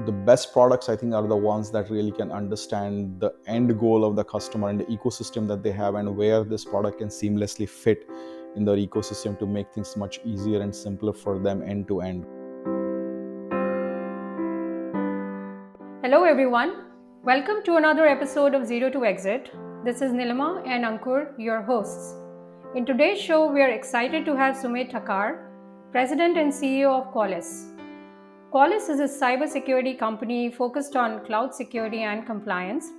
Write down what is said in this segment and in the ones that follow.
The best products, I think, are the ones that really can understand the end goal of the customer and the ecosystem that they have, and where this product can seamlessly fit in their ecosystem to make things much easier and simpler for them end to end. Hello, everyone. Welcome to another episode of Zero to Exit. This is Nilima and Ankur, your hosts. In today's show, we are excited to have Sumedh Thakar, President and CEO of Qualys. Qualys is a cybersecurity company focused on cloud security and compliance.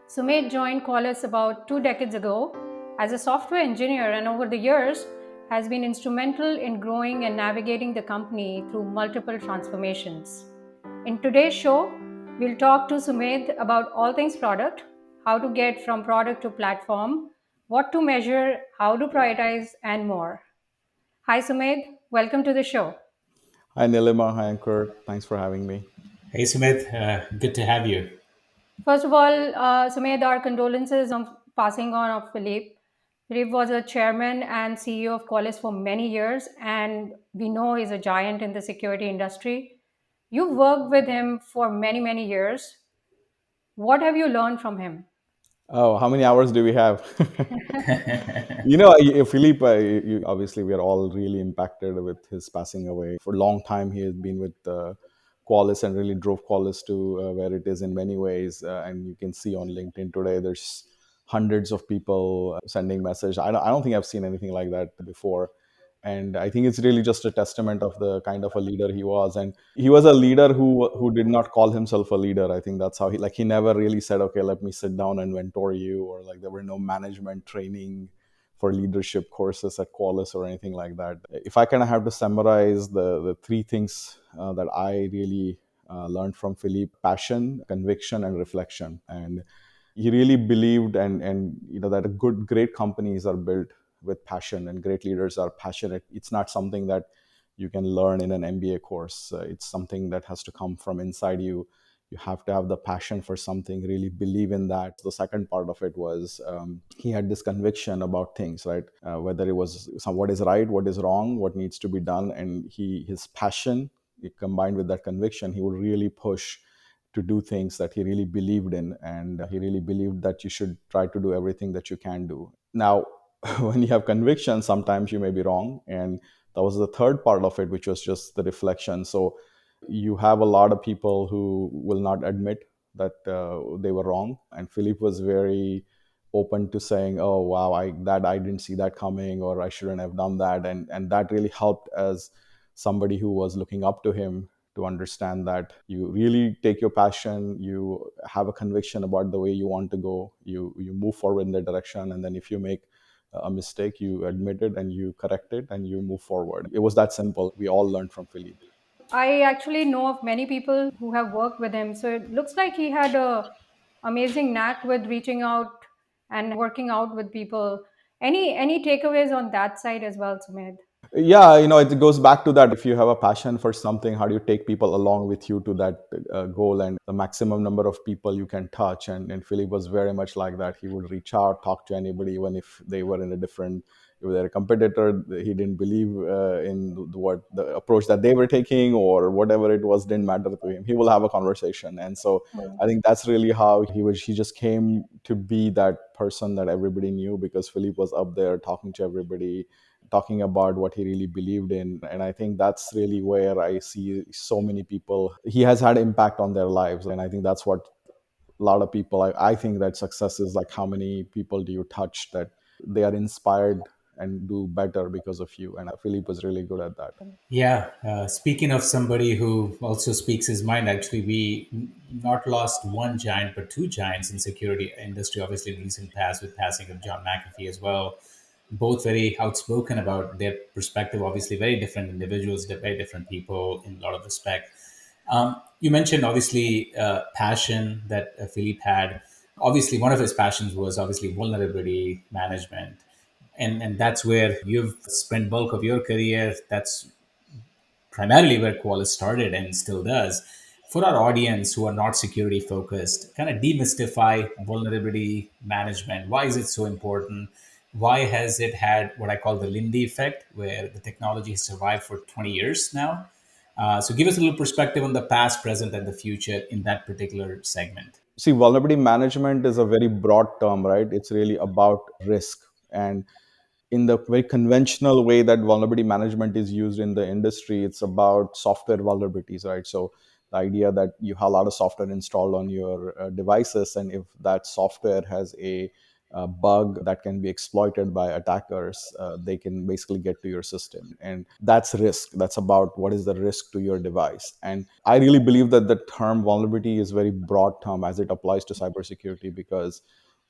Sumedh joined Qualys about 2 decades ago as a software engineer, and over the years has been instrumental in growing and navigating the company through multiple transformations. In today's show, we'll talk to Sumedh about all things product, how to get from product to platform, what to measure, how to prioritize, and more. Hi, Sumedh. Welcome to the show. Hi Nilima, hi Ankur, thanks for having me. Hey Sumedh, good to have you. First of all, Sumedh, our condolences on passing on of Philippe. Philippe was a chairman and CEO of Qualys for many years, and we know he's a giant in the security industry. You've worked with him for many, many years. What have you learned from him? Oh, how many hours do we have? Philippe, obviously, we are all really impacted with his passing away. For a long time, he has been with Qualys and really drove Qualys to where it is in many ways. And you can see on LinkedIn today, there's hundreds of people sending message. I don't think I've seen anything like that before. And I think it's really just a testament of the kind of a leader he was. And he was a leader who did not call himself a leader. I think that's how he never really said, okay, let me sit down and mentor you, or like there were no management training for leadership courses at Qualys or anything like that. If I kind of have to summarize the three things that I really learned from Philippe: passion, conviction, and reflection. And he really believed, and that great companies are built with passion, and great leaders are passionate. It's not something that you can learn in an MBA course. It's something that has to come from inside you. You have to have the passion for something, really believe in that. The second part of it was he had this conviction about things, right? Whether it was what is right, what is wrong, what needs to be done. And his passion combined with that conviction, he would really push to do things that he really believed in, and he really believed that you should try to do everything that you can do. Now, when you have conviction, sometimes you may be wrong, and that was the third part of it, which was just the reflection. So you have a lot of people who will not admit that they were wrong, and Philip was very open to saying, oh wow, I didn't see that coming, or I shouldn't have done that. And that really helped as somebody who was looking up to him to understand that you really take your passion, you have a conviction about the way you want to go, you move forward in that direction, and then if you make a mistake, you admit it and you correct it and you move forward. It was that simple. We all learned from Philippe. I actually know of many people who have worked with him, so it looks like he had a amazing knack with reaching out and working out with people. Any takeaways on that side as well, Sumedh? Yeah, it goes back to that. If you have a passion for something, how do you take people along with you to that goal, and the maximum number of people you can touch? And Philip was very much like that. He would reach out, talk to anybody, even if they were in a different, if they're a competitor, he didn't believe in what the approach that they were taking, or whatever it was didn't matter to him. He will have a conversation. And so I think that's really how he just came to be that person that everybody knew, because Philip was up there talking to everybody, talking about what he really believed in. And I think that's really where I see so many people, he has had impact on their lives. And I think that's what a lot of people, I think that success is like, how many people do you touch that they are inspired and do better because of you. And Philip was really good at that. Yeah, speaking of somebody who also speaks his mind, actually, we not lost one giant, but two giants in security industry, obviously in recent past with passing of John McAfee as well. Both very outspoken about their perspective, obviously very different individuals, they're very different people in a lot of respect. You mentioned obviously passion that Philippe had. Obviously, one of his passions was obviously vulnerability management, and that's where you've spent bulk of your career. That's primarily where Qualys started and still does. For our audience who are not security focused, kind of demystify vulnerability management. Why is it so important? Why has it had what I call the Lindy effect, where the technology has survived for 20 years now? So give us a little perspective on the past, present, and the future in that particular segment. See, vulnerability management is a very broad term, right? It's really about risk. And in the very conventional way that vulnerability management is used in the industry, it's about software vulnerabilities, right? So the idea that you have a lot of software installed on your devices, and if that software has a bug that can be exploited by attackers, they can basically get to your system. And that's risk. That's about what is the risk to your device. And I really believe that the term vulnerability is very broad term as it applies to cybersecurity, because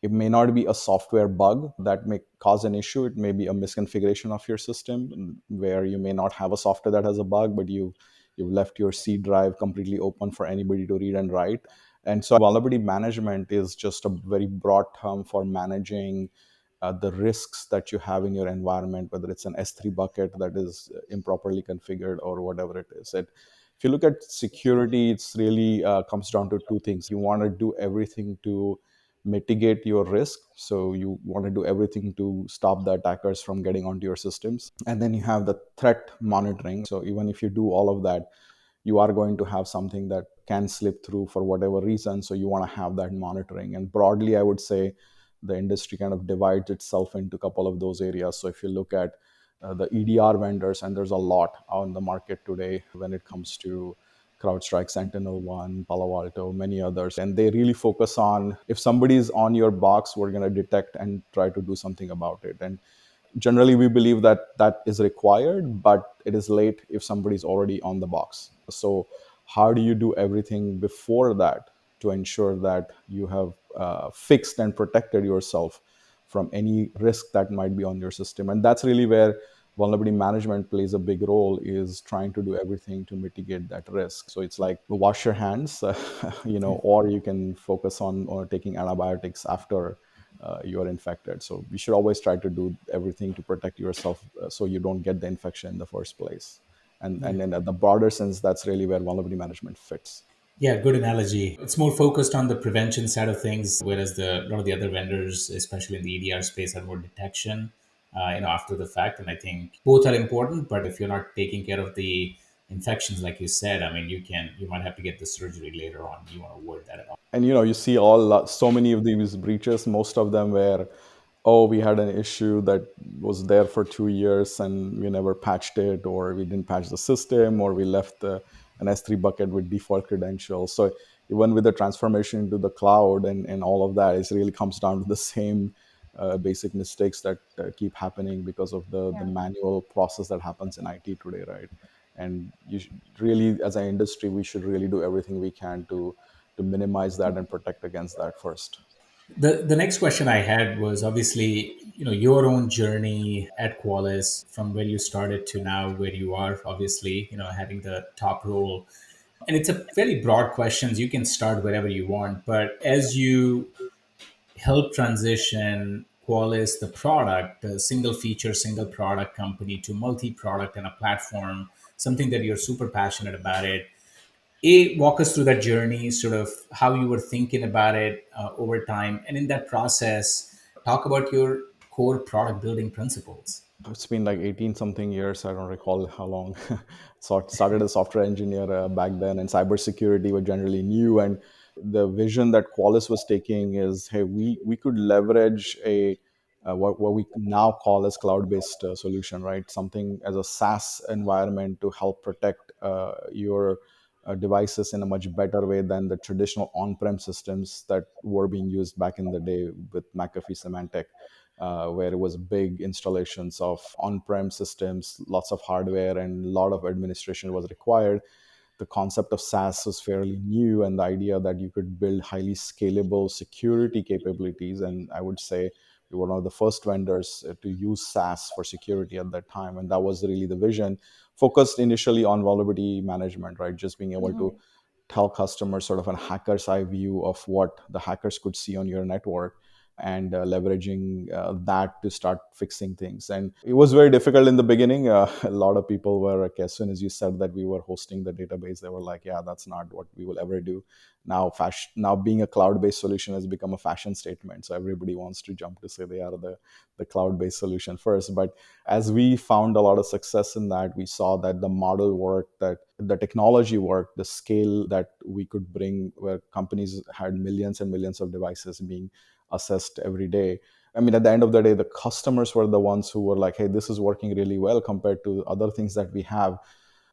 it may not be a software bug that may cause an issue. It may be a misconfiguration of your system where you may not have a software that has a bug, but you've left your C drive completely open for anybody to read and write. And so vulnerability management is just a very broad term for managing the risks that you have in your environment, whether it's an S3 bucket that is improperly configured or whatever it is. If you look at security, it's really comes down to two things. You want to do everything to mitigate your risk. So you want to do everything to stop the attackers from getting onto your systems. And then you have the threat monitoring. So even if you do all of that, you are going to have something that can slip through for whatever reason. So you want to have that monitoring. And broadly, I would say the industry kind of divides itself into a couple of those areas. So if you look at the EDR vendors, and there's a lot on the market today when it comes to CrowdStrike, Sentinel One, Palo Alto, many others. And they really focus on if somebody's on your box, we're going to detect and try to do something about it. And generally we believe that that is required, but it is late if somebody's already on the box. So how do you do everything before that to ensure that you have fixed and protected yourself from any risk that might be on your system? And that's really where vulnerability management plays a big role, is trying to do everything to mitigate that risk. So it's like wash your hands, or you can focus on or taking antibiotics after you're infected. So we should always try to do everything to protect yourself so you don't get the infection in the first place. And then at the broader sense, that's really where vulnerability management fits. Yeah, good analogy. It's more focused on the prevention side of things, whereas a lot of the other vendors, especially in the EDR space, are more detection, after the fact. And I think both are important, but if you're not taking care of the infections, like you said, I mean, you might have to get the surgery later on. You want to avoid that at all. And you see so many of these breaches. Most of them were, oh, we had an issue that was there for 2 years and we never patched it, or we didn't patch the system, or we left an S3 bucket with default credentials. So even with the transformation into the cloud and all of that, it really comes down to the same basic mistakes that keep happening because of the Yeah. manual process that happens in IT today, right? And really, as an industry, we should really do everything we can to minimize that and protect against that first. The next question I had was obviously, your own journey at Qualys from where you started to now where you are, obviously, having the top role. And it's a very broad questions. You can start wherever you want, but as you help transition Qualys, the product, the single feature, single product company to multi-product and a platform, something that you're super passionate about it. Walk us through that journey, sort of how you were thinking about it over time, and in that process, talk about your core product building principles. It's been like 18 something years. I don't recall how long. So I started as a software engineer back then, and cybersecurity was generally new. And the vision that Qualys was taking is, hey, we could leverage what we now call as cloud-based solution, right? Something as a SaaS environment to help protect your devices in a much better way than the traditional on-prem systems that were being used back in the day with McAfee Symantec, where it was big installations of on-prem systems, lots of hardware, and a lot of administration was required. The concept of SaaS was fairly new, and the idea that you could build highly scalable security capabilities. And I would say we were one of the first vendors to use SaaS for security at that time. And that was really the vision, focused initially on vulnerability management, right? Just being able to Mhm. tell customers sort of a hacker's eye view of what the hackers could see on your network, and leveraging that to start fixing things. And it was very difficult in the beginning. A lot of people were like, as soon as you said that we were hosting the database, they were like, yeah, that's not what we will ever do. Now being a cloud-based solution has become a fashion statement. So everybody wants to jump to say they are the cloud-based solution first. But as we found a lot of success in that, we saw that the model worked, that the technology worked, the scale that we could bring, where companies had millions and millions of devices being assessed every day. I mean, at the end of the day, the customers were the ones who were like, hey, this is working really well compared to other things that we have.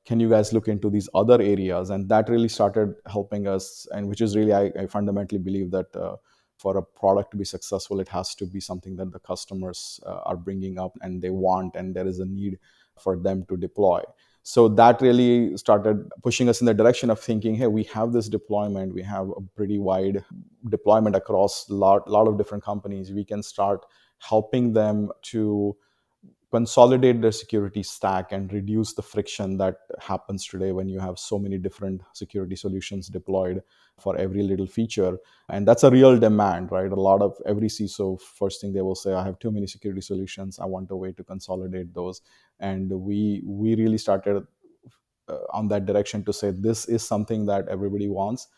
Can you guys look into these other areas? And that really started helping us. And which is really, I fundamentally believe that for a product to be successful, it has to be something that the customers are bringing up and they want, and there is a need for them to deploy. So that really started pushing us in the direction of thinking, hey, we have this deployment, we have a pretty wide deployment across lot of different companies. We can start helping them to consolidate their security stack and reduce the friction that happens today when you have so many different security solutions deployed for every little feature. And that's a real demand, right? A lot of every CISO, first thing they will say, I have too many security solutions, I want a way to consolidate those. And we really started on that direction to say this is something that everybody wants.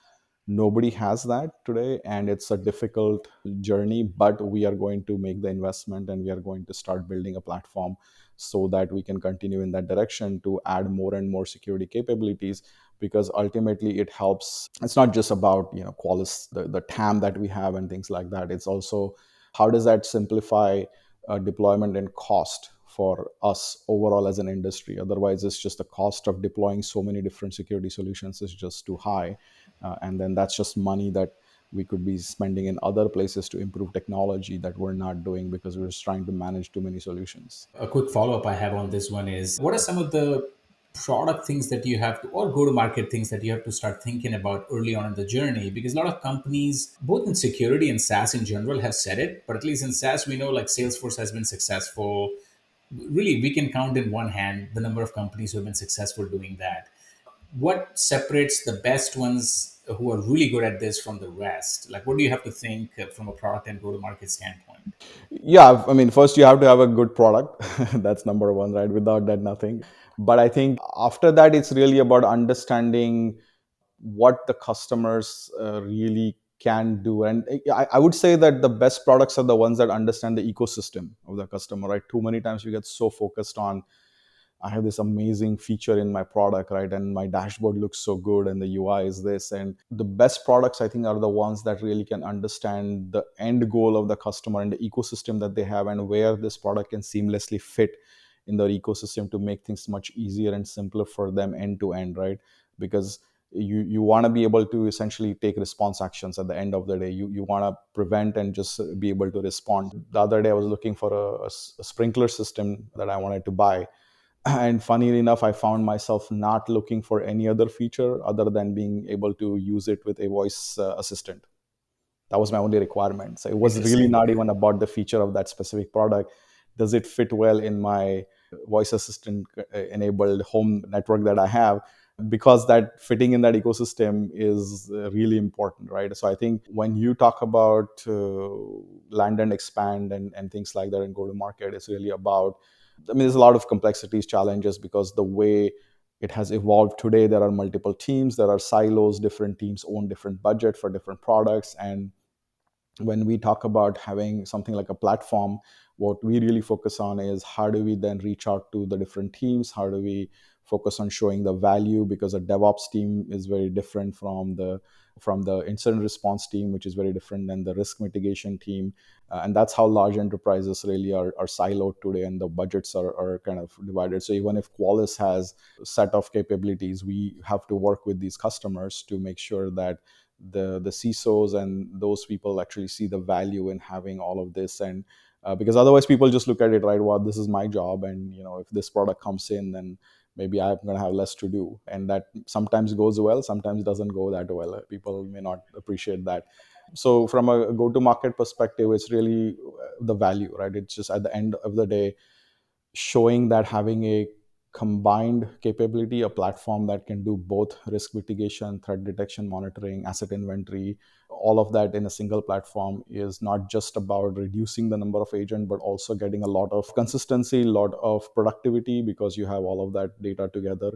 Nobody has that today, and it's a difficult journey, but we are going to make the investment and we are going to start building a platform so that we can continue in that direction to add more and more security capabilities. Because ultimately it helps. It's not just about Qualys, the TAM that we have and things like that. It's also how does that simplify deployment and cost for us overall as an industry. Otherwise, it's just the cost of deploying so many different security solutions is just too high. And then that's just money that we could be spending in other places to improve technology that we're not doing because we're just trying to manage too many solutions. A quick follow up I have on this one is, what are some of the product things that you have to, or go to market things that you have to start thinking about early on in the journey? Because a lot of companies, both in security and SaaS in general, have said it, but at least in SaaS, we know like Salesforce has been successful. Really, we can count in one hand the number of companies who have been successful doing that. What separates the best ones who are really good at this from the rest? Like, what do you have to think from a product and go to market standpoint? Yeah, I mean, first you have to have a good product. That's number one, right? Without that, nothing. But I think after that, it's really about understanding what the customers really can do. And I would say that the best products are the ones that understand the ecosystem of the customer, right? Too many times we get so focused on, I have this amazing feature in my product, right? And my dashboard looks so good and the UI is this. And the best products, I think, are the ones that really can understand the end goal of the customer and the ecosystem that they have and where this product can seamlessly fit in their ecosystem to make things much easier and simpler for them end to end, right? Because you want to be able to essentially take response actions at the end of the day. You want to prevent and just be able to respond. The other day I was looking for a sprinkler system that I wanted to buy, and funnily enough, I found myself not looking for any other feature other than being able to use it with a voice assistant. That was my only requirement. So it was really Interesting. not even about the feature of that specific product. Does it fit well in my voice assistant enabled home network that I have? Because that fitting in that ecosystem is really important, right? So I think when you talk about land and expand and things like that and go to market, it's really about, I mean, there's a lot of complexities, challenges, because the way it has evolved today, there are multiple teams, there are silos, different teams own different budget for different products. And when we talk about having something like a platform, what we really focus on is how do we then reach out to the different teams? How do we focus on showing the value? Because a DevOps team is very different from the incident response team, which is very different than the risk mitigation team. And that's how large enterprises really are siloed today, and the budgets are kind of divided. So even if Qualys has a set of capabilities, we have to work with these customers to make sure that the CISOs and those people actually see the value in having all of this. And because otherwise people just look at it, right? Well, this is my job, and if this product comes in, then maybe I'm going to have less to do. And that sometimes goes well, sometimes doesn't go that well. People may not appreciate that. So from a go to market perspective, it's really the value, right? It's just at the end of the day showing that having a combined capability, a platform that can do both risk mitigation, threat detection, monitoring, asset inventory, all of that in a single platform is not just about reducing the number of agents, but also getting a lot of consistency, a lot of productivity because you have all of that data together.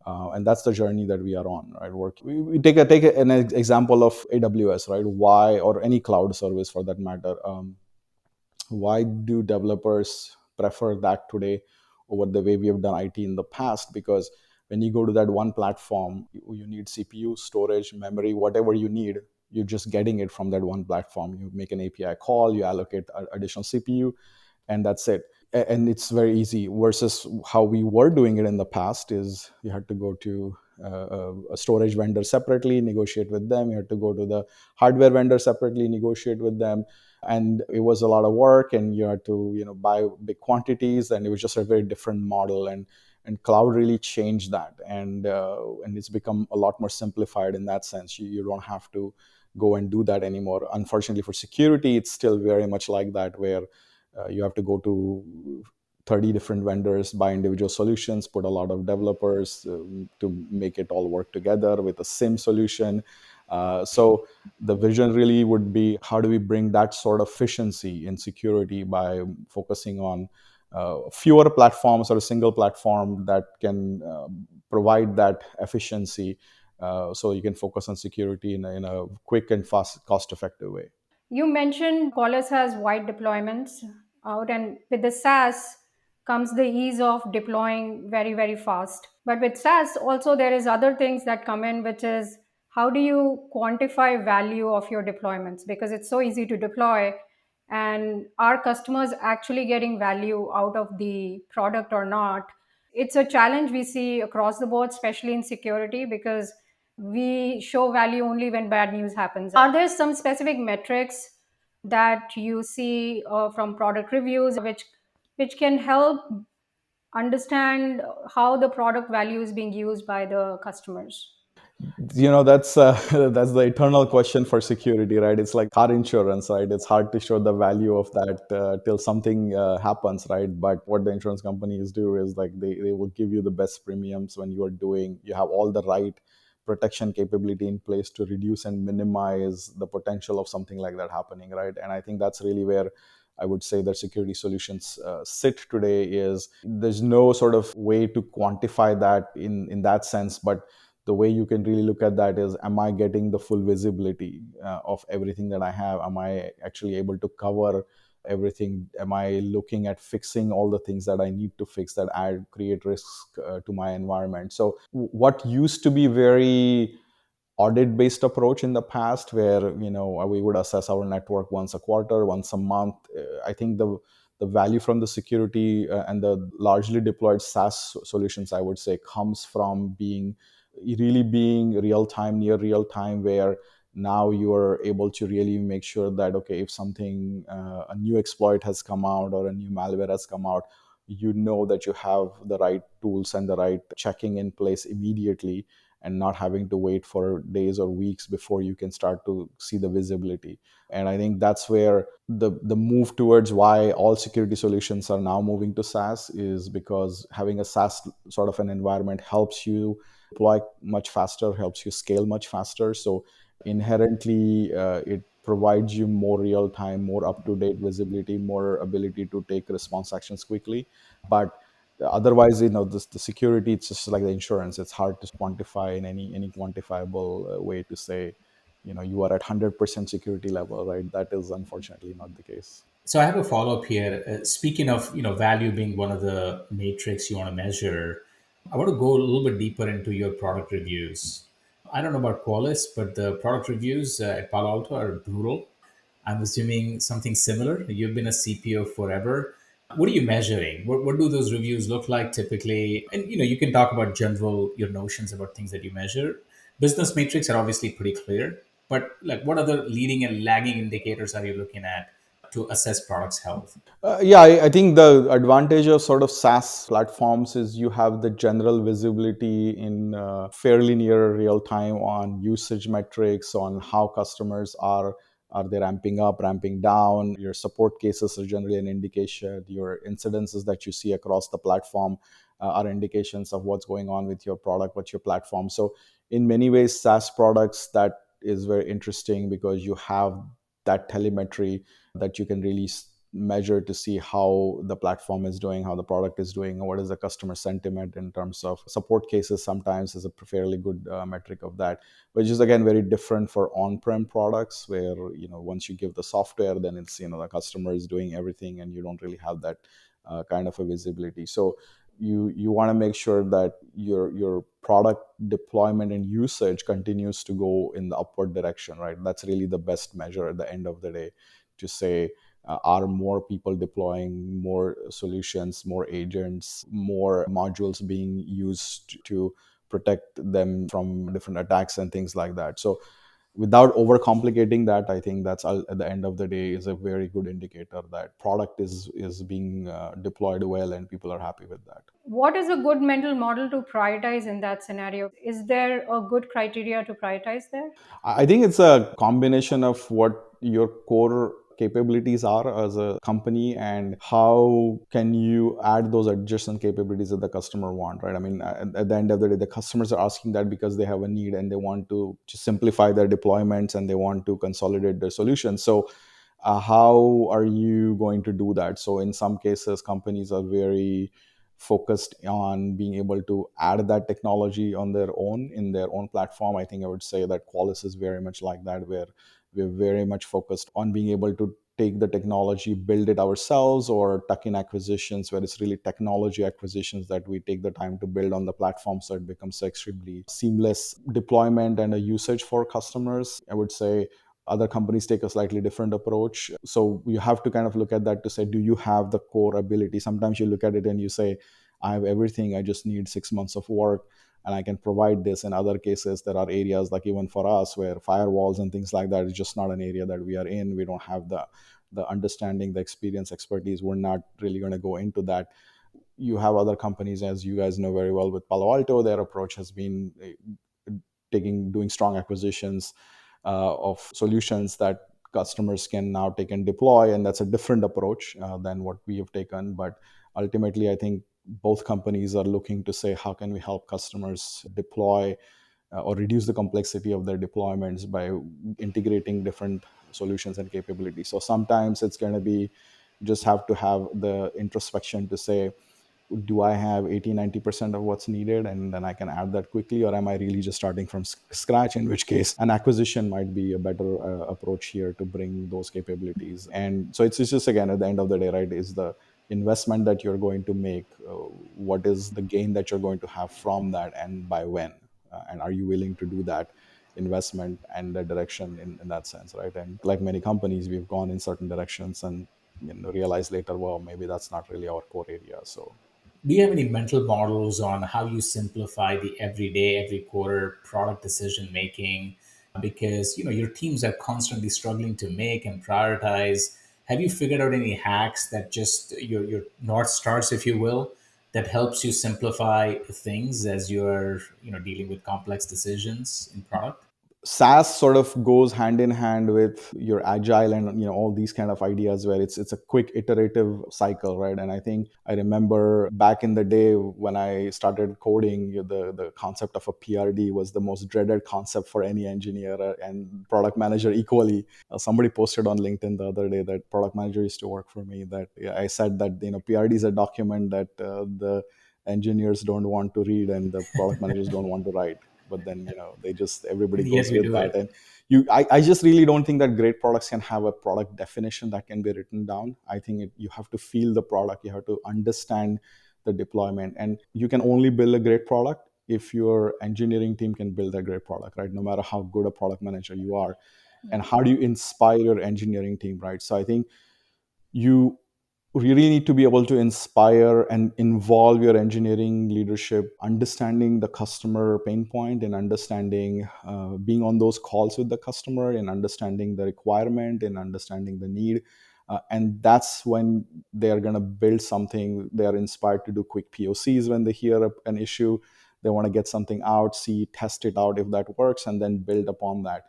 And that's the journey that we are on, right? We take an example of AWS, right? Why, or any cloud service for that matter. Why do developers prefer that today over the way we have done IT in the past? Because when you go to that one platform, you need CPU, storage, memory, whatever you need. You're just getting it from that one platform. You make an API call, you allocate additional CPU, and that's it. And it's very easy versus how we were doing it in the past is you had to go to a storage vendor separately, negotiate with them. You had to go to the hardware vendor separately, negotiate with them, and it was a lot of work, and you had to buy big quantities, and it was just a very different model. And cloud really changed that, and it's become a lot more simplified in that sense. You don't have to go and do that anymore. Unfortunately, for security, it's still very much like that, where you have to go to 30 different vendors, buy individual solutions, put a lot of developers to make it all work together with a SIM solution. So the vision really would be, how do we bring that sort of efficiency in security by focusing on fewer platforms or a single platform that can provide that efficiency, so you can focus on security in a quick and fast, cost-effective way. You mentioned Qualys has wide deployments out, and with the SaaS comes the ease of deploying very, very fast. But with SaaS, also there is other things that come in, which is how do you quantify value of your deployments? Because it's so easy to deploy, and are customers actually getting value out of the product or not? It's a challenge we see across the board, especially in security, because we show value only when bad news happens. Are there some specific metrics that you see from product reviews which can help understand how the product value is being used by the customers? That's that's the eternal question for security, right? It's like car insurance, right? It's hard to show the value of that till something happens, right? But what the insurance companies do is, like, they will give you the best premiums when you have all the right protection capability in place to reduce and minimize the potential of something like that happening, right? And I think that's really where I would say that security solutions sit today. Is there's no sort of way to quantify that in that sense, but the way you can really look at that is, am I getting the full visibility of everything that I have? Am I actually able to cover everything? Am I looking at fixing all the things that I need to fix that add create risk to my environment? So what used to be very audit based approach in the past, where we would assess our network once a quarter, once a month, I think the value from the security and the largely deployed SaaS solutions, I would say, comes from being real time, near real time, where now you are able to really make sure that, okay, if something a new exploit has come out or a new malware has come out, you know that you have the right tools and the right checking in place immediately, and not having to wait for days or weeks before you can start to see the visibility. And I think that's where the move towards why all security solutions are now moving to SaaS is, because having a SaaS sort of an environment helps you deploy much faster, helps you scale much faster. So inherently, it provides you more real time, more up to date visibility, more ability to take response actions quickly. But otherwise, the security, it's just like the insurance. It's hard to quantify in any quantifiable way to say, you are at 100% security level, right? That is unfortunately not the case. So I have a follow up here. Speaking of value being one of the matrix you want to measure, I want to go a little bit deeper into your product reviews. I don't know about Qualys, but the product reviews at Palo Alto are brutal. I'm assuming something similar. You've been a CPO forever. What are you measuring? What do those reviews look like typically? And you can talk about general your notions about things that you measure. Business metrics are obviously pretty clear, but like what other leading and lagging indicators are you looking at to assess products health? Yeah, I think the advantage of sort of SaaS platforms is you have the general visibility in fairly near real time on usage metrics, on how customers are they ramping up, ramping down. Your support cases are generally an indication. Your incidences that you see across the platform are indications of what's going on with your product, what's your platform. So in many ways, SaaS products, that is very interesting because you have that telemetry that you can really measure to see how the platform is doing, how the product is doing, what is the customer sentiment in terms of support cases. Sometimes is a fairly good metric of that, which is again very different for on-prem products, where once you give the software, then it's the customer is doing everything, and you don't really have that kind of a visibility. So you want to make sure that your product deployment and usage continues to go in the upward direction, right? That's really the best measure at the end of the day, to say, are more people deploying more solutions, more agents, more modules being used to protect them from different attacks and things like that. So without overcomplicating that, I think that's at the end of the day is a very good indicator that product is being deployed well and people are happy with that. What is a good mental model to prioritize in that scenario? Is there a good criteria to prioritize there? I think it's a combination of what your core capabilities are as a company and how can you add those adjacent capabilities that the customer want, right? I mean, at the end of the day, the customers are asking that because they have a need and they want to simplify their deployments and they want to consolidate their solutions. So how are you going to do that? So in some cases, companies are very focused on being able to add that technology on their own in their own platform. I think I would say that Qualys is very much like that, where we're very much focused on being able to take the technology, build it ourselves, or tuck in acquisitions where it's really technology acquisitions that we take the time to build on the platform, so it becomes extremely seamless deployment and a usage for customers. I would say other companies take a slightly different approach. So you have to kind of look at that to say, do you have the core ability? Sometimes you look at it and you say, I have everything, I just need 6 months of work and I can provide this. In other cases, there are areas like even for us where firewalls and things like that is just not an area that we are in. We don't have the understanding, the experience, expertise. We're not really going to go into that. You have other companies, as you guys know very well, with Palo Alto, their approach has been doing strong acquisitions of solutions that customers can now take and deploy, and that's a different approach than what we have taken. But ultimately, I think both companies are looking to say, how can we help customers deploy or reduce the complexity of their deployments by integrating different solutions and capabilities. So sometimes it's going to be just have to have the introspection to say, do I have 80-90% of what's needed and then I can add that quickly, or am I really just starting from scratch, in which case an acquisition might be a better approach here to bring those capabilities. And so it's just, again, at the end of the day, right, is the investment that you're going to make, what is the gain that you're going to have from that, and by when, and are you willing to do that investment and the direction in that sense, right? And like many companies, we've gone in certain directions and realize later, well, maybe that's not really our core area. So Do you have any mental models on how you simplify the everyday, every quarter product decision making? Because your teams are constantly struggling to make and prioritize. Have you figured out any hacks that just your north stars, if you will, that helps you simplify things as you're dealing with complex decisions in product? SaaS sort of goes hand in hand with your agile and all these kind of ideas where it's a quick iterative cycle, right? And I think I remember back in the day when I started coding, the concept of a PRD was the most dreaded concept for any engineer and product manager equally. Somebody posted on LinkedIn the other day that product manager used to work for me. That I said that PRD is a document that the engineers don't want to read and the product managers don't want to write, but then they just everybody And yet goes we with do that. it. And I just really don't think that great products can have a product definition that can be written down. I think you have to feel the product, you have to understand the deployment, and you can only build a great product if your engineering team can build a great product, right? No matter how good a product manager you are. And how do you inspire your engineering team, right? So I think you really need to be able to inspire and involve your engineering leadership, understanding the customer pain point and understanding, being on those calls with the customer and understanding the requirement and understanding the need. And that's when they're going to build something. They are inspired to do quick POCs when they hear an issue. They want to get something out, see, test it out if that works, and then build upon that.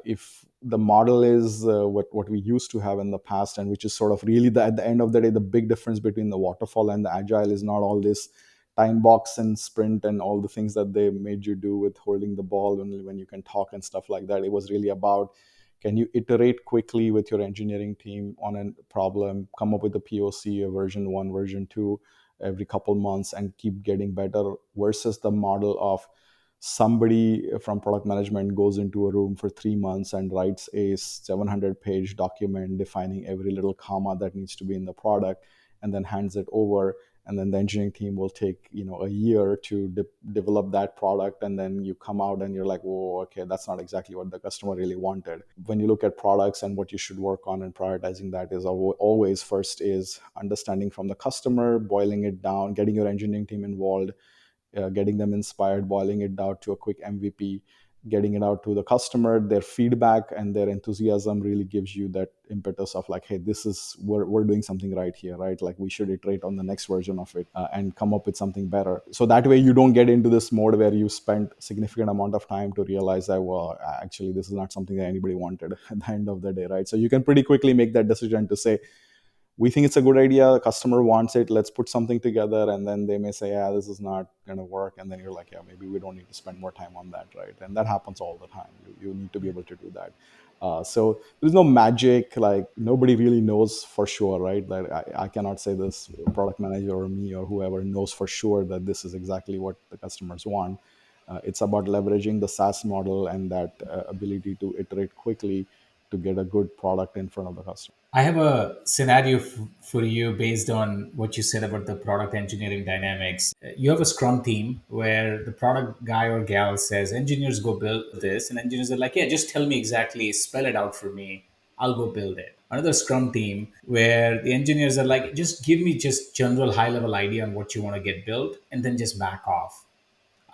If the model is what we used to have in the past, and which is sort of really at the end of the day, the big difference between the waterfall and the agile is not all this time box and sprint and all the things that they made you do with holding the ball when you can talk and stuff like that. It was really about, can you iterate quickly with your engineering team on a problem, come up with a POC, a version 1, version 2 every couple months, and keep getting better, versus the model of somebody from product management goes into a room for 3 months and writes a 700-page document defining every little comma that needs to be in the product, and then hands it over. And then the engineering team will take a year to develop that product, and then you come out and you're like, whoa, okay, that's not exactly what the customer really wanted. When you look at products and what you should work on and prioritizing, that is always first is understanding from the customer, boiling it down, getting your engineering team involved, getting them inspired, boiling it down to a quick MVP, getting it out to the customer. Their feedback and their enthusiasm really gives you that impetus of like, hey, this is, we're doing something right here, right? Like, we should iterate on the next version of it, and come up with something better. So that way you don't get into this mode where you spend significant amount of time to realize that, well, actually this is not something that anybody wanted at the end of the day, right? So you can pretty quickly make that decision to say, we think it's a good idea, the customer wants it, let's put something together. And then they may say, yeah, this is not going to work, and then you're like, yeah, maybe we don't need to spend more time on that, right? And that happens all the time. You need to be able to do that. So there's no magic, like nobody really knows for sure, right? That I cannot say this product manager or me or whoever knows for sure that this is exactly what the customers want. It's about leveraging the SaaS model and that ability to iterate quickly to get a good product in front of the customer. I have a scenario for you based on what you said about the product engineering dynamics. You have a scrum team where the product guy or gal says, engineers go build this. And engineers are like, yeah, just tell me exactly, spell it out for me. I'll go build it. Another scrum team where the engineers are like, just give me just general high level idea on what you want to get built and then just back off.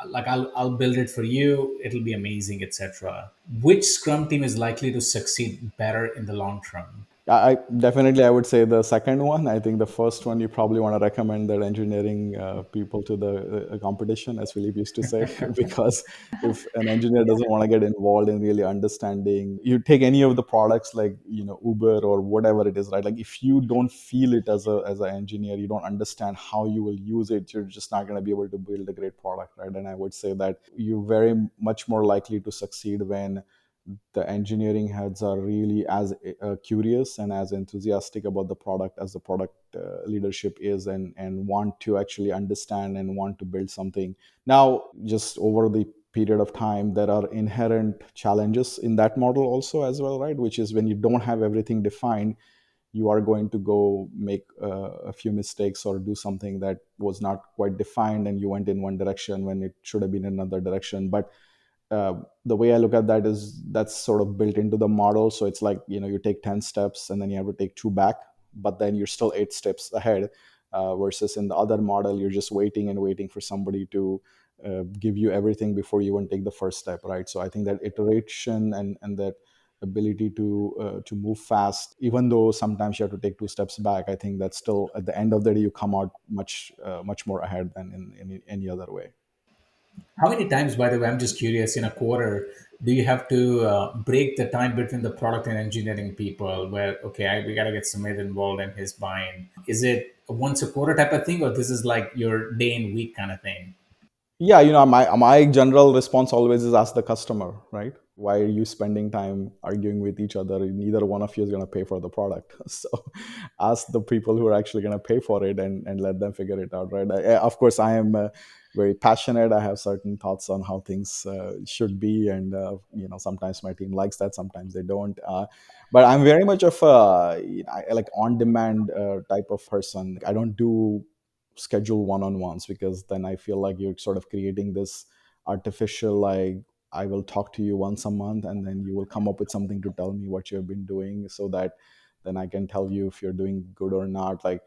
Like I'll build it for you, it'll be amazing, etc. Which scrum team is likely to succeed better in the long term? I would say the second one. I think the first one you probably want to recommend that engineering people to the competition, as Philip used to say, because if an engineer doesn't want to get involved in really understanding, you take any of the products like Uber or whatever it is, right? Like if you don't feel it as an engineer, you don't understand how you will use it, you're just not going to be able to build a great product, right? And I would say that you're very much more likely to succeed when the engineering heads are really as curious and as enthusiastic about the product as the product leadership is, and want to actually understand and want to build something. Now, just over the period of time, there are inherent challenges in that model also as well, right? Which is when you don't have everything defined, you are going to go make a few mistakes or do something that was not quite defined, and you went in one direction when it should have been another direction. But uh, the way I look at that is that's sort of built into the model. So it's like, you take 10 steps and then you have to take two back, but then you're still 8 steps ahead. Versus in the other model, you're just waiting and waiting for somebody to give you everything before you even take the first step, right? So I think that iteration and that ability to move fast, even though sometimes you have to take 2 steps back, I think that still at the end of the day you come out much more ahead than in any other way. How many times, by the way, I'm just curious, in a quarter, do you have to break the time between the product and engineering people where, okay, we got to get Sumedh involved in his buying? Is it a once a quarter type of thing, or this is like your day and week kind of thing? Yeah, my general response always is ask the customer, right? Why are you spending time arguing with each other? Neither one of you is going to pay for the product. So ask the people who are actually going to pay for it, and let them figure it out, right? Of course, I am very passionate. I have certain thoughts on how things should be, and sometimes my team likes that, sometimes they don't. But I'm very much of a I like on demand type of person. I don't do schedule one-on-ones, because then I feel like you're sort of creating this artificial, like, I will talk to you once a month and then you will come up with something to tell me what you have been doing, so that then I can tell you if you're doing good or not. Like,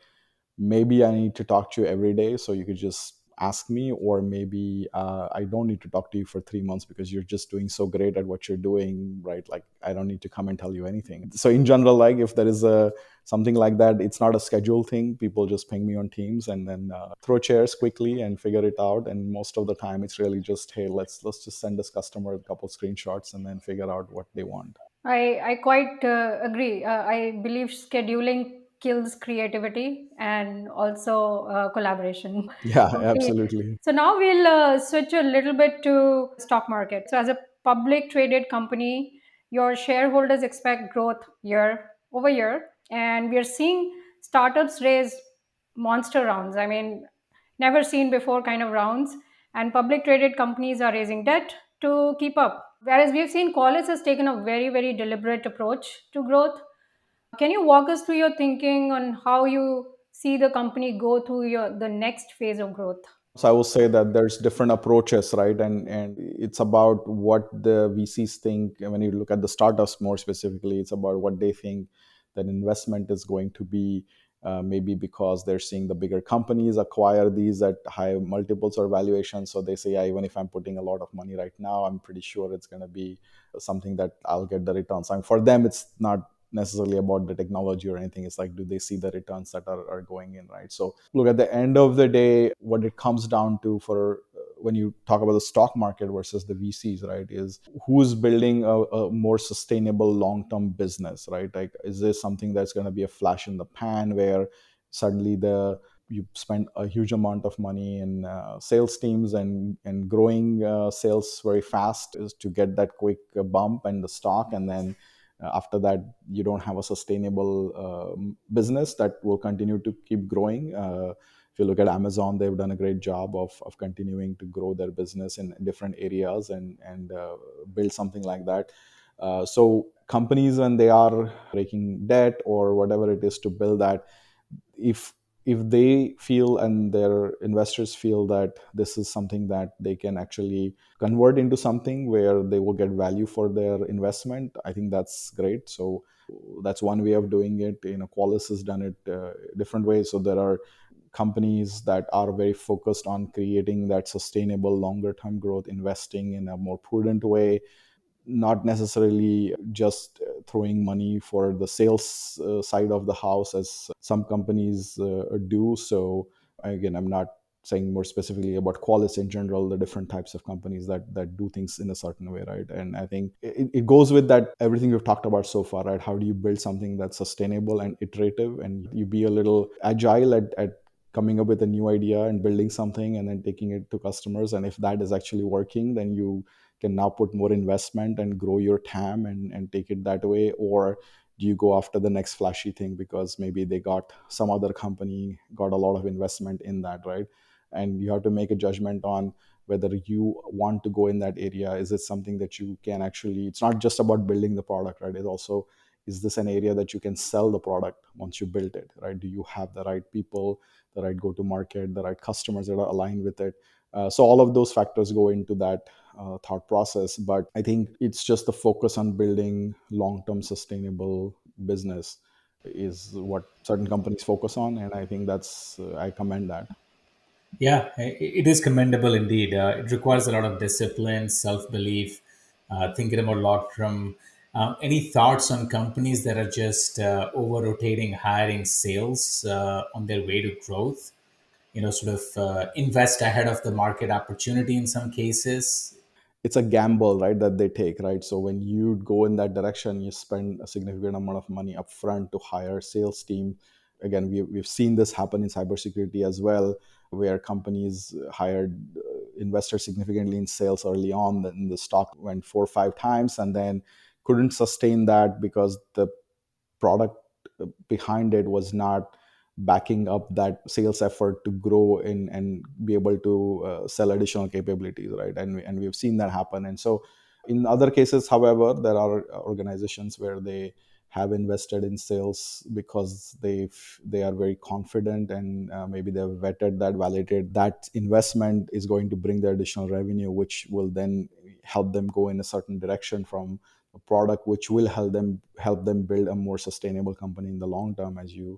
maybe I need to talk to you every day, so you could just ask me, or maybe I don't need to talk to you for 3 months because you're just doing so great at what you're doing, right? Like, I don't need to come and tell you anything. So in general, like, if there is a something like that, it's not a schedule thing. People just ping me on Teams and then throw chairs quickly and figure it out. And most of the time it's really just, hey, let's just send this customer a couple screenshots and then figure out what they want. I quite agree. I believe scheduling kills creativity and also collaboration. Yeah, Okay. absolutely. So now we'll switch a little bit to stock market. So as a public traded company, your shareholders expect growth year over year, and we are seeing startups raise monster rounds. I mean, never seen before kind of rounds, and public traded companies are raising debt to keep up. Whereas we've seen Qualys has taken a very, very deliberate approach to growth. Can you walk us through your thinking on how you see the company go through the next phase of growth? So I will say that there's different approaches, right? And it's about what the VCs think. And when you look at the startups more specifically, it's about what they think that investment is going to be. Maybe because they're seeing the bigger companies acquire these at high multiples or valuations. So they say, yeah, even if I'm putting a lot of money right now, I'm pretty sure it's going to be something that I'll get the returns. I mean, for them, it's not necessarily about the technology or anything. It's like, do they see the returns that are going in, right? So look, at the end of the day, what it comes down to for when you talk about the stock market versus the VCs, right, is who's building a more sustainable long-term business, right? Like, is this something that's going to be a flash in the pan where suddenly you spend a huge amount of money in sales teams and growing sales very fast is to get that quick bump in the stock, and then after that you don't have a sustainable business that will continue to keep growing. If you look at Amazon, they've done a great job of continuing to grow their business in different areas and build something like that. So companies, when they are breaking debt or whatever it is to build that, if if they feel and their investors feel that this is something that they can actually convert into something where they will get value for their investment, I think that's great. So that's one way of doing it. Qualys has done it different ways. So there are companies that are very focused on creating that sustainable longer term growth, investing in a more prudent way, not necessarily just throwing money for the sales side of the house as some companies do. So again, I'm not saying more specifically about Qualys in general, the different types of companies that do things in a certain way, right? And I think it goes with that everything we've talked about so far, right? How do you build something that's sustainable and iterative, and you be a little agile at coming up with a new idea and building something and then taking it to customers, and if that is actually working, then you can now put more investment and grow your TAM and take it that way? Or do you go after the next flashy thing because maybe they got some other company got a lot of investment in that, right? And you have to make a judgment on whether you want to go in that area. Is it something that you can actually, it's not just about building the product, right? It's also, is this an area that you can sell the product once you build it, right? Do you have the right people, the right go to market, the right customers that are aligned with it? So all of those factors go into that thought process. But I think it's just the focus on building long-term sustainable business is what certain companies focus on, and I think that's I commend that. Yeah, it is commendable indeed. It requires a lot of discipline, self belief, thinking about long term. Any thoughts on companies that are just over rotating, hiring sales on their way to growth? Sort of invest ahead of the market opportunity in some cases. It's a gamble, right, that they take, right? So when you go in that direction, you spend a significant amount of money upfront to hire sales team. Again, we've seen this happen in cybersecurity as well, where companies hired investors significantly in sales early on, then the stock went 4 or 5 times and then couldn't sustain that because the product behind it was not backing up that sales effort to grow in and be able to sell additional capabilities, right? And we've seen that happen. And so in other cases, however, there are organizations where they have invested in sales because they are very confident, and maybe they've vetted that, validated that investment is going to bring the additional revenue, which will then help them go in a certain direction from a product, which will help them build a more sustainable company in the long term. As you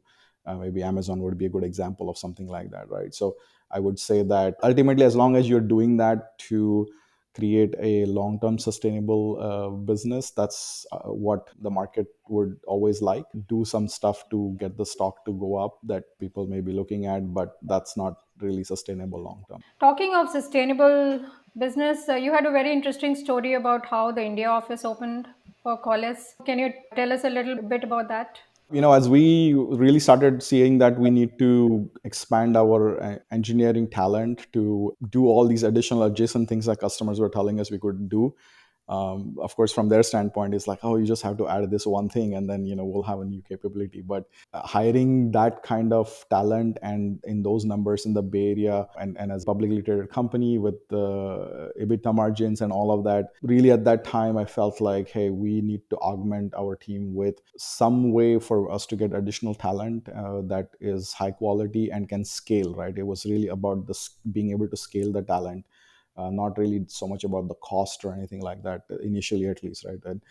maybe Amazon would be a good example of something like that, right? So I would say that ultimately, as long as you're doing that to create a long-term sustainable business, that's what the market would always like. Do some stuff to get the stock to go up that people may be looking at, but that's not really sustainable long term. Talking of sustainable business, you had a very interesting story about how the India office opened for Qualys. Can you tell us a little bit about that? As we really started seeing that we need to expand our engineering talent to do all these additional adjacent things that customers were telling us we could do. Of course, from their standpoint, it's like, oh, you just have to add this one thing and then we'll have a new capability. But hiring that kind of talent and in those numbers in the Bay Area, and as a publicly traded company with the EBITDA margins and all of that, really at that time I felt like, hey, we need to augment our team with some way for us to get additional talent that is high quality and can scale. Right, it was really about this being able to scale the talent, not really so much about the cost or anything like that, initially at least, right? And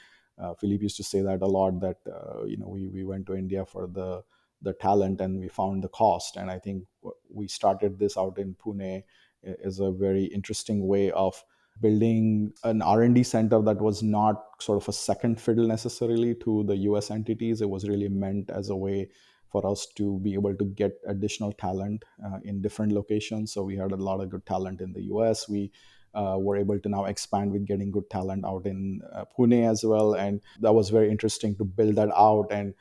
Philippe used to say that a lot, that we went to India for the talent and we found the cost. And I think we started this out in Pune is a very interesting way of building an R&D center that was not sort of a second fiddle necessarily to the US entities. It was really meant as a way for us to be able to get additional talent in different locations. So we had a lot of good talent in the US. We were able to now expand with getting good talent out in Pune as well. And that was very interesting to build that out and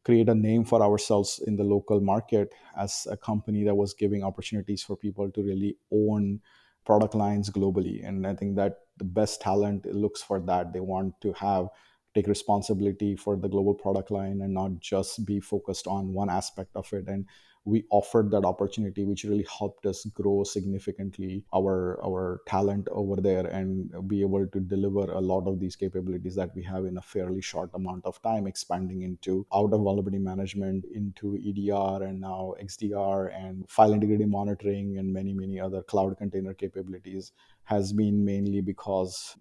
create a name for ourselves in the local market as a company that was giving opportunities for people to really own product lines globally. And I think that the best talent looks for that. They want to have take responsibility for the global product line and not just be focused on one aspect of it. And we offered that opportunity, which really helped us grow significantly our talent over there and be able to deliver a lot of these capabilities that we have in a fairly short amount of time, expanding into out of vulnerability management, into EDR, and now XDR and file integrity monitoring, and many other cloud container capabilities, has been mainly because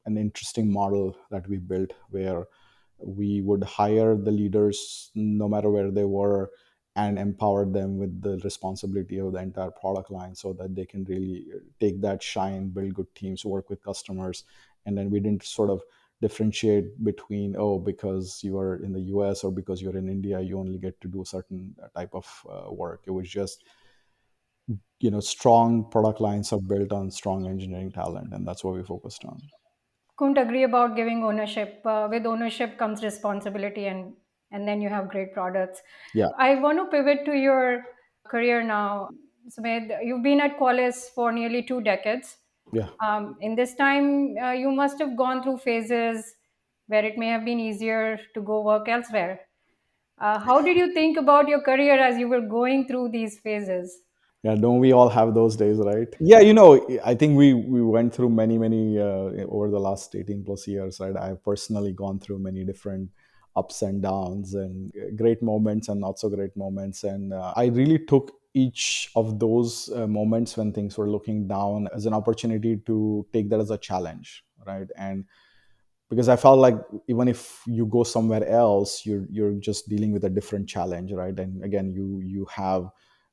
an interesting model that we built where we would hire the leaders no matter where they were and empower them with the responsibility of the entire product line so that they can really take that shine, build good teams, work with customers. And then we didn't sort of differentiate between, oh, because you are in the US or because you're in India you only get to do a certain type of work. It was just, strong product lines are built on strong engineering talent, and that's what we focused on. Couldn't agree about giving ownership. With ownership comes responsibility, and then you have great products. Yeah. I want to pivot to your career now. Sumedh, you've been at Qualys for nearly 2 decades. Yeah. In this time, you must have gone through phases where it may have been easier to go work elsewhere. How did you think about your career as you were going through these phases? Yeah, don't we all have those days, right? Yeah, I think we went through many over the last 18 plus years, right? I've personally gone through many different ups and downs and great moments and not so great moments. And I really took each of those moments when things were looking down as an opportunity to take that as a challenge, right? And because I felt like even if you go somewhere else, you're just dealing with a different challenge, right? And again, you have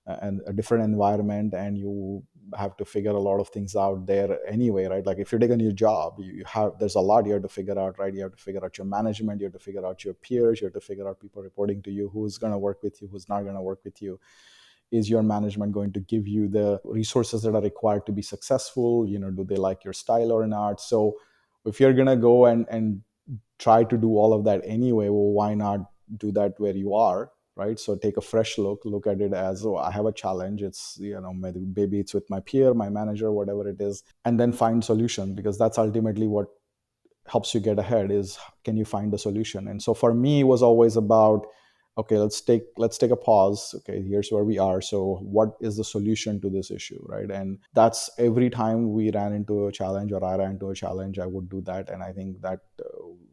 a different environment, and you have to figure a lot of things out there anyway, right? Like if you take a new job, you have there's a lot you have to figure out, right? You have to figure out your management, you have to figure out your peers, you have to figure out people reporting to you, who's going to work with you, who's not going to work with you. Is your management going to give you the resources that are required to be successful? Do they like your style or not? So if you're going to go and try to do all of that anyway, well, why not do that where you are, right? So take a fresh look at it as, oh, I have a challenge. It's, maybe it's with my peer, my manager, whatever it is, and then find solution, because that's ultimately what helps you get ahead. Is, can you find a solution? And so for me it was always about, okay, let's take a pause. Okay, here's where we are, so what is the solution to this issue, right? And that's every time we ran into a challenge, or I ran into a challenge, I would do that. And I think that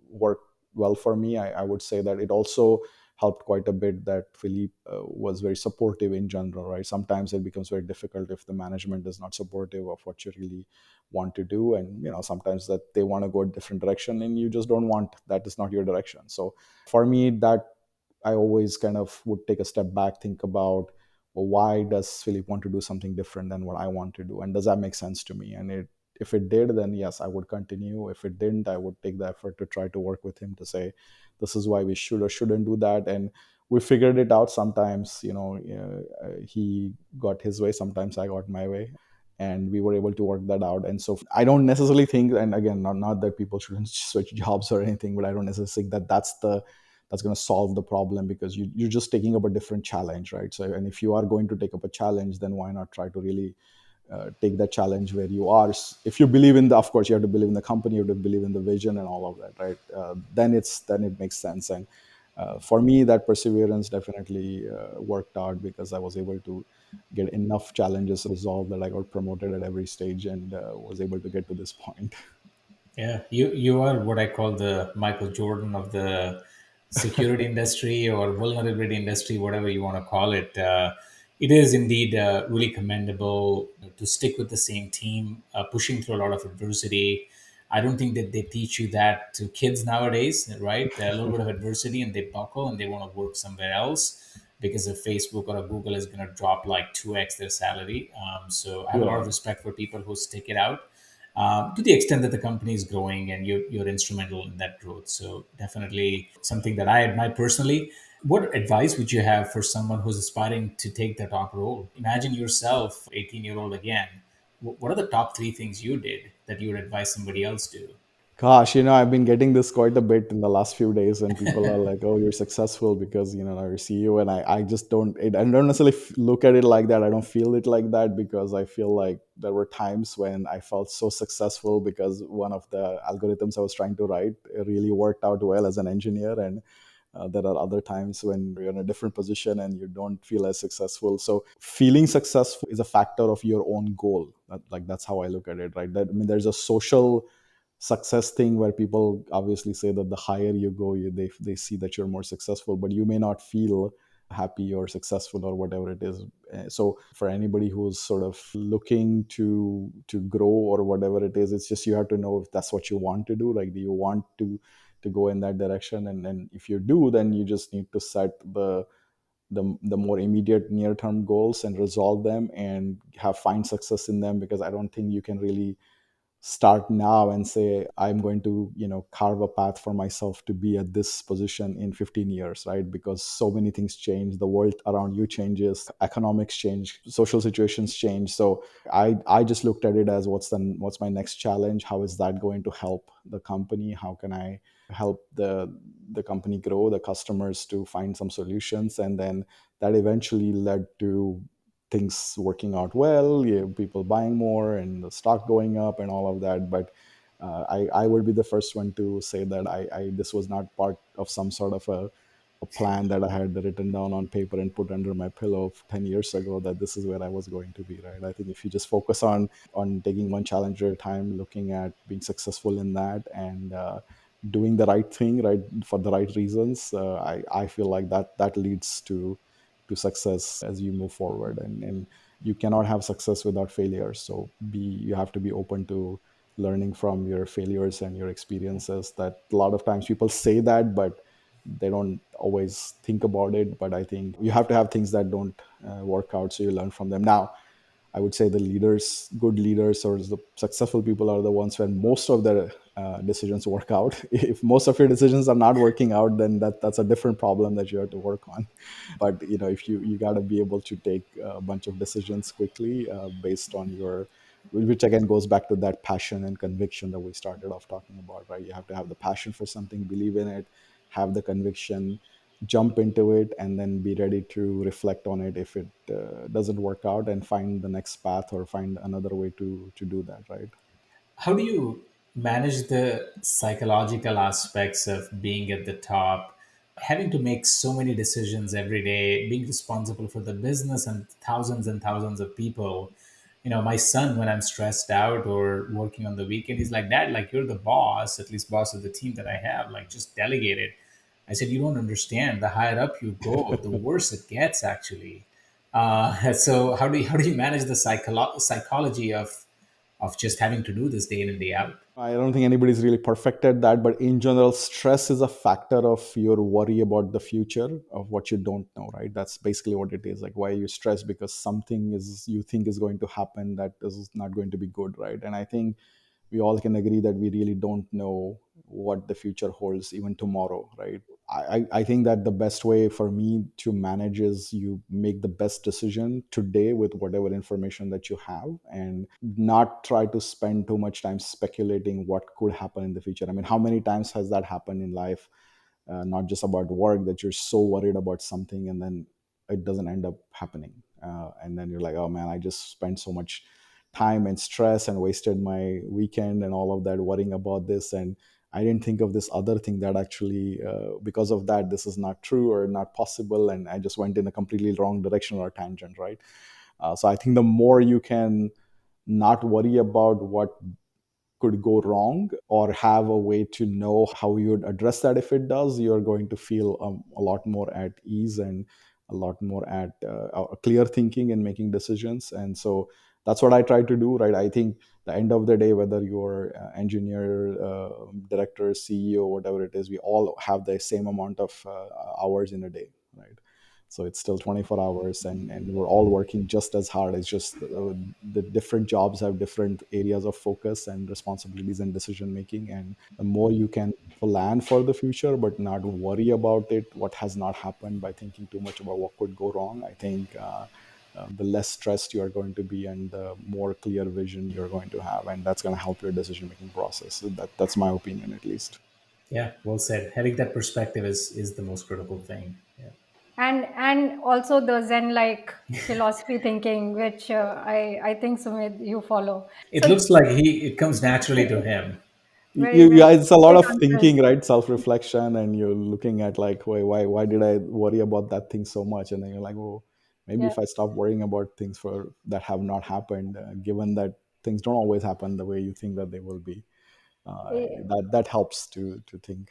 worked well for me. I would say that it also helped quite a bit that Philippe was very supportive in general, right? Sometimes it becomes very difficult if the management is not supportive of what you really want to do, and sometimes that they want to go a different direction and you just don't want, that is not your direction. So for me, that I always kind of would take a step back, think about, well, why does Philip want to do something different than what I want to do, and does that make sense to me? And if it did, then yes, I would continue. If it didn't, I would take the effort to try to work with him to say, this is why we should or shouldn't do that. And we figured it out. Sometimes he got his way, sometimes I got my way, and we were able to work that out. And so I don't necessarily think, and again, not that people shouldn't switch jobs or anything, but I don't necessarily think that that's going to solve the problem, because you're just taking up a different challenge, right? So, and if you are going to take up a challenge, then why not try to really take that challenge where you are. If you believe in the, of course you have to believe in the company, you have to believe in the vision and all of that, right? Then it makes sense. And for me, that perseverance definitely worked out, because I was able to get enough challenges resolved that I got promoted at every stage, and was able to get to this point. Yeah, you are what I call the Michael Jordan of the security industry or vulnerability industry, whatever you want to call it. It is indeed really commendable to stick with the same team, pushing through a lot of adversity. I don't think that they teach you that to kids nowadays, right? A little bit of adversity and they buckle and they want to work somewhere else because a Facebook or a Google is going to drop like 2x their salary. So I have a lot Yeah. of respect for people who stick it out to the extent that the company is growing and you're instrumental in that growth. So definitely something that I admire personally. What advice would you have for someone who's aspiring to take the top role? Imagine yourself, 18-year-old again. What are the top three things you did that you would advise somebody else to? Gosh, I've been getting this quite a bit in the last few days, and people are like, "Oh, you're successful because now you're CEO," and I just I don't necessarily look at it like that. I don't feel it like that, because I feel like there were times when I felt so successful because one of the algorithms I was trying to write really worked out well as an engineer, and there are other times when you're in a different position and you don't feel as successful. So feeling successful is a factor of your own goal. Like that's how I look at it, right? That, I mean, there's a social success thing where people obviously say that the higher you go, they see that you're more successful, but you may not feel happy or successful or whatever it is. So for anybody who's sort of looking to grow or whatever it is, it's just you have to know if that's what you want to do. Like, do you want to go in that direction? And if you do, then you just need to set the more immediate near term goals and resolve them and have find success in them, because I don't think you can really start now and say I'm going to carve a path for myself to be at this position in 15 years, right? Because so many things change, the world around you changes, economics change, social situations change. So I just looked at it as what's my next challenge, how is that going to help the company, how can I help the company grow, the customers to find some solutions. And then that eventually led to things working out well, people buying more and the stock going up and all of that. But I would be the first one to say that I this was not part of some sort of a plan that I had written down on paper and put under my pillow 10 years ago, that this is where I was going to be, right? I think if you just focus on taking one challenge at a time, looking at being successful in that, and doing the right thing, right, for the right reasons, I feel like that leads to success as you move forward. And you cannot have success without failure. So you have to be open to learning from your failures and your experiences. That a lot of times people say that, but they don't always think about it. But I think you have to have things that don't work out, so you learn from them. Now, I would say the leaders, good leaders, or the successful people are the ones when most of their decisions work out. If most of your decisions are not working out, then that's a different problem that you have to work on. But if you got to be able to take a bunch of decisions quickly based on your, which again goes back to that passion and conviction that we started off talking about, right? You have to have the passion for something, believe in it, have the conviction, jump into it, and then be ready to reflect on it if it doesn't work out, and find the next path or find another way to do that, right? How do you manage the psychological aspects of being at the top, having to make so many decisions every day, being responsible for the business and thousands of people? My son, when I'm stressed out or working on the weekend, he's like, Dad, like you're the boss, at least boss of the team that I have, like just delegate it. I said, you don't understand. The higher up you go, the worse it gets, actually. So how do you manage the psychology of just having to do this day in and day out? I don't think anybody's really perfect at that, but in general, stress is a factor of your worry about the future of what you don't know, right? That's basically what it is. Like, why are you stressed? Because something is you think is going to happen that is not going to be good, right? And I think we all can agree that we really don't know what the future holds, even tomorrow, right? I think that the best way for me to manage is you make the best decision today with whatever information that you have, and not try to spend too much time speculating what could happen in the future. I mean, how many times has that happened in life? not just about work, that you're so worried about something and then it doesn't end up happening. And then you're like, oh man, I just spent so much time and stress and wasted my weekend and all of that worrying about this. And I didn't think of this other thing that actually, because of that, this is not true or not possible. And I just went in a completely wrong direction or tangent, right? So I think the more you can not worry about what could go wrong or have a way to know how you would address that if it does, you're going to feel a lot more at ease and a lot more at clear thinking and making decisions. And so that's what I try to do, right? I think the end of the day, whether you're engineer, director, CEO, whatever it is, we all have the same amount of hours in a day, right? So it's still 24 hours, and we're all working just as hard. It's just the different jobs have different areas of focus and responsibilities and decision making. And the more you can plan for the future but not worry about it, what has not happened, by thinking too much about what could go wrong, I think the less stressed you are going to be and the more clear vision you're going to have, and that's going to help your decision making process. So that's my opinion, at least. Yeah, well said. Having that perspective is the most critical thing. Yeah. And also the Zen like philosophy thinking, which I think Sumit you follow. It So looks like it comes naturally to him. very very Yeah, it's a lot great of answers. thinking, right? Self-reflection, and you're looking at like, why did I worry about that thing so much? And then you're like, well, maybe Yeah. if I stop worrying about things for that have not happened, given that things don't always happen the way you think that they will be, Eh, that helps to think.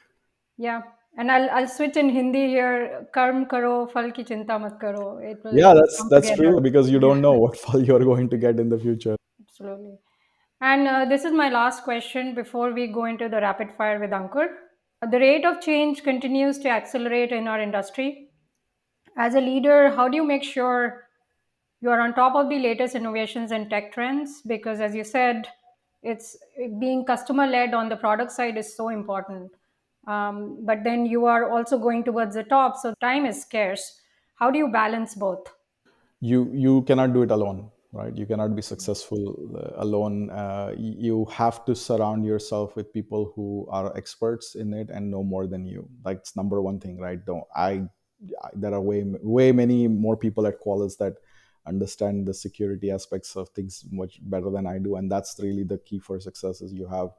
yeah. And I'll switch in Hindi here. Karm karo, phal ki chinta mat karo. It Yeah, will that's come that's together. true, because you Yeah, don't know what fall you're going to get in the future. absolutely. And this is my last question before we go into the rapid fire with Ankur. The rate of change continues to accelerate in our industry. As a leader, how do you make sure you are on top of the latest innovations and tech trends? Because as you said, it's being customer led on the product side is so important. But then you are also going towards the top, so time is scarce. How do you balance both? You cannot do it alone, right? You cannot be successful alone. You have to surround yourself with people who are experts in it and know more than you. Like, it's number one thing, right? Don't I there are way many more people at Qualys that understand the security aspects of things much better than I do, and that's really the key for success. Is you have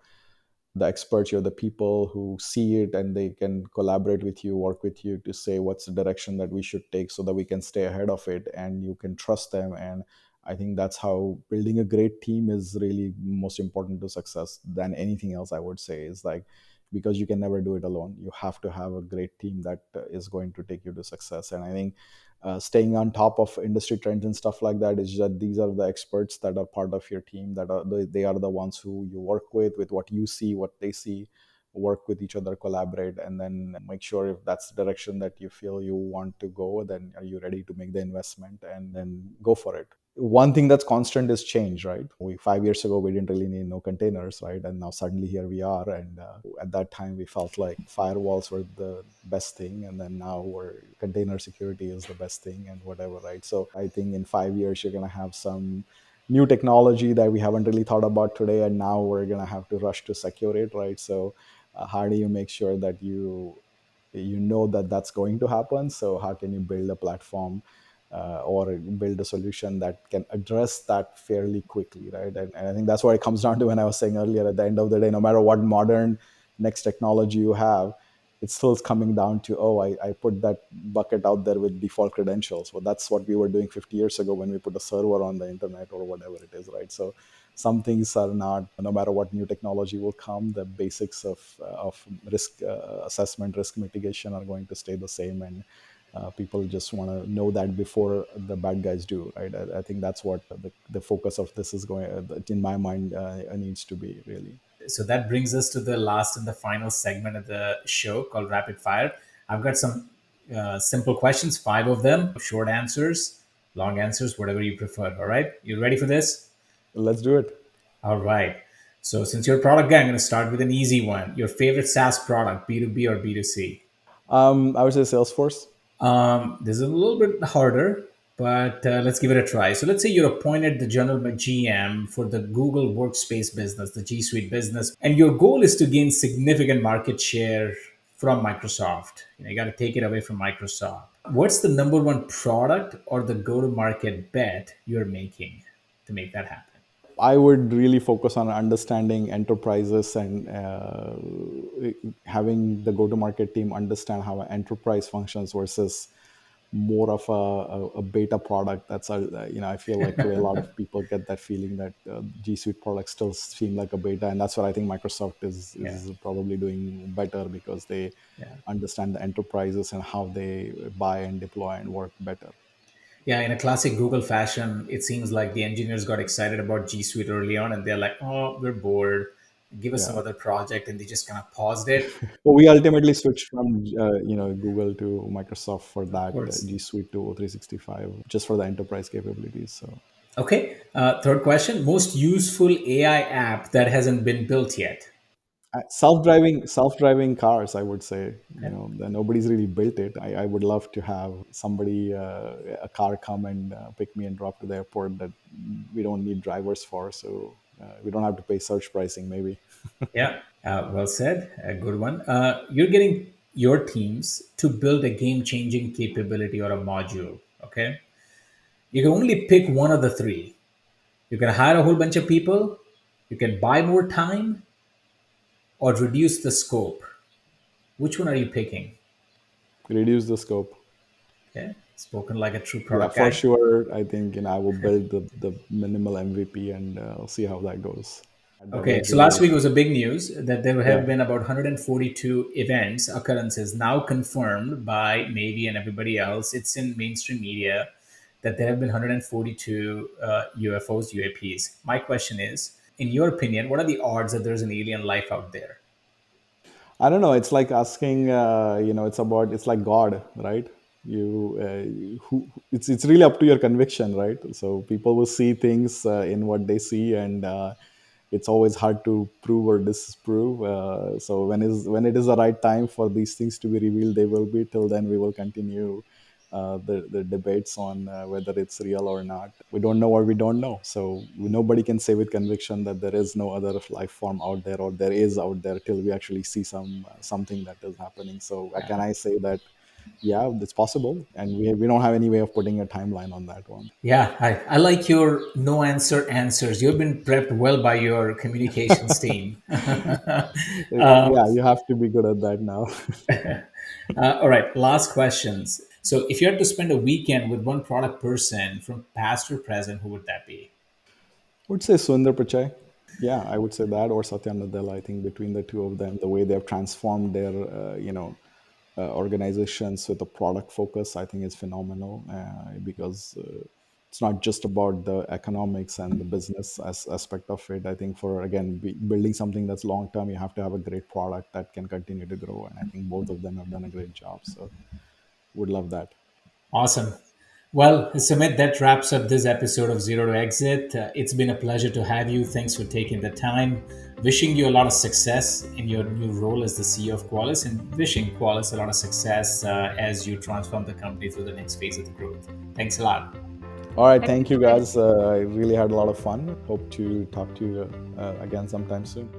the experts, you're the people who see it, and they can collaborate with you, work with you to say what's the direction that we should take so that we can stay ahead of it, and you can trust them. And I think that's how building a great team is really most important to success than anything else, I would say. Is like, because you can never do it alone. You have to have a great team that is going to take you to success. And I think staying on top of industry trends and stuff like that is that these are the experts that are part of your team, that are they are the ones who you work with what you see, what they see, work with each other, collaborate, and then make sure if that's the direction that you feel you want to go, then are you ready to make the investment and then go for it. One thing that's constant is change, right? We 5 years ago we didn't really need no containers, right? And now suddenly here we are. And at that time we felt like firewalls were the best thing, and then now we're container security is the best thing and whatever, right? So I think in 5 years you're going to have some new technology that we haven't really thought about today, and now we're going to have to rush to secure it, right? So how do you make sure that you know that that's going to happen? So how can you build a platform or build a solution that can address that fairly quickly, right? And I think that's what it comes down to when I was saying earlier, at the end of the day, no matter what modern next technology you have, it still is coming down to, oh, I put that bucket out there with default credentials. Well, that's what we were doing 50 years ago when we put a server on the internet or whatever it is, right? So some things are not, no matter what new technology will come, the basics of risk assessment, risk mitigation are going to stay the same. And people just want to know that before the bad guys do, right? I think that's what the focus of this is going, in my mind, needs to be, really. So that brings us to the last and the final segment of the show called Rapid Fire. I've got some simple questions, five of them, short answers, long answers, whatever you prefer. All right. You ready for this? Let's do it. All right. So, since you're a product guy, I'm going to start with an easy one. Your favorite SaaS product, B2B or B2C? I would say Salesforce. This is a little bit harder, but let's give it a try. So let's say you're appointed the general GM for the Google Workspace business, the G Suite business, and your goal is to gain significant market share from Microsoft. You got to take it away from Microsoft. What's the number one product or the go to market bet you're making to make that happen? I would really focus on understanding enterprises and having the go-to-market team understand how an enterprise functions versus more of a beta product. That's I feel like today a lot of people get that feeling that G Suite products still seem like a beta, and that's what I think Microsoft is Yeah, is probably doing better because they yeah. understand the enterprises and how they buy and deploy and work better. Yeah, in a classic Google fashion, it seems like the engineers got excited about G Suite early on and they're like, oh, we're bored. Give us some Yeah. other project. And they just kind of paused it. Well, we ultimately switched from Google to Microsoft for Of that course. G Suite to O365 just for the enterprise capabilities. So Okay. Third question, most useful AI app that hasn't been built yet. self-driving cars, I would say, Okay. nobody's really built it. I would love to have somebody a car come and pick me and drop to the airport that we don't need drivers for. So we don't have to pay surge pricing maybe. Yeah. Well said. A good one. You're getting your teams to build a game changing capability or a module. Okay. You can only pick one of the three. You can hire a whole bunch of people, you can buy more time, or reduce the scope. Which one are you picking? Reduce the scope. Okay. Spoken like a true Yeah, product for guy. sure. I think I will build the minimal MVP and see how that goes. That Okay, was so last really week was a big news that there have yeah. been about 142 events, occurrences now confirmed by Navy and everybody else. It's in mainstream media that there have been 142 UFOs, UAPs. My question is, in your opinion, what are the odds that there's an alien life out there? I don't know. It's like asking, it's like God, right? It's really up to your conviction, right? So people will see things in what they see, and it's always hard to prove or disprove. So when it is the right time for these things to be revealed, they will be. Till then, we will continue the debates on whether it's real or not. We don't know what we don't know, so nobody can say with conviction that there is no other life form out there or there is out there till we actually see something that is happening. So can I say that yeah, it's possible, and we don't have any way of putting a timeline on that one. Yeah, I like your no answer answers. You've been prepped well by your communications team. Yeah, you have to be good at that now. All right, last questions. So, if you had to spend a weekend with one product person from past or present, who would that be? I would say Sundar Pichai. Yeah, I would say that or Satya Nadella. I think between the two of them, the way they have transformed their organizations with a product focus, I think is phenomenal because it's not just about the economics and the business aspect of it. I think for again building something that's long term, you have to have a great product that can continue to grow, and I think both of them have done a great job. So would love that. Awesome. Well, Sumit, that wraps up this episode of Zero to Exit. It's been a pleasure to have you. Thanks for taking the time. Wishing you a lot of success in your new role as the CEO of Qualys, and wishing Qualys a lot of success as you transform the company through the next phase of the growth. Thanks a lot. All right, Thank thank you, you Sumedh. guys. I really had a lot of fun. Hope to talk to you again sometime soon.